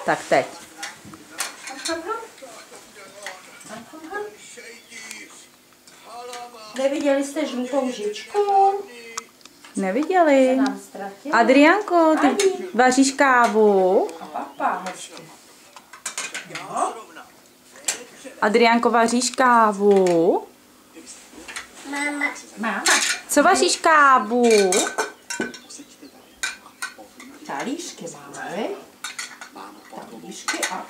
Tak teď. Neviděli jste žlutou žičku? Neviděli. Adriánko, ty vaříš kávu? A papa, hezky. No. Adriánko, vaříš kávu? Máma. Co vaříš kávu? Talířky máme, vy? Talířky a...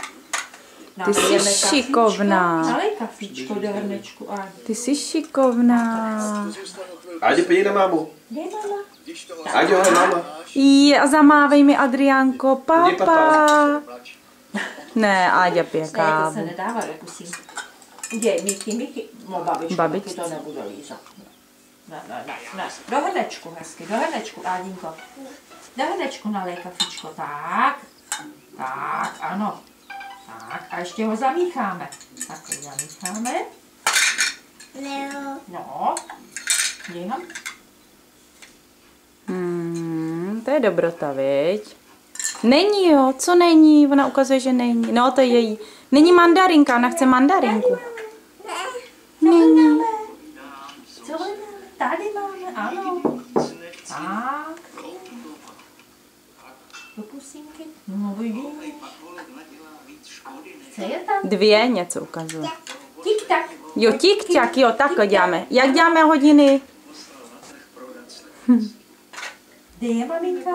Ty jsi šikovná. Nalej kafíčko do hrnečku, Áďo. Ty jsi šikovná. Áďo, podívej na mámu. Dej, mama. Áďo, hele, máma. A zamávej mi, Adriánko, papa. Ne, Áďa pije Ne, to se kávu. nedává do pusínky. Udělej, Miky. No, babičku to nebude lízat. Ne. Do hrnečku, hezky, do hrnečku, Ádinko. Do hrnečku nalej kafíčko, tak. Tak, ano. Tak, a ještě ho zamícháme. Tak ho zamícháme. No. Dělám. To je dobrota, viď? Není, jo, co není? Ona ukazuje, že není. No, to je její. Není mandarinka, ona chce mandarinku. Není. Co máme? Tady máme, ano. Tak. Do pusínky. No, vidíš. Co je tam? 2 něco ukazuje. Tik-tak. Jo, tik-tak, jo, takhle děláme. Jak děláme hodiny? Kde je maminka?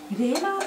Kde je máma?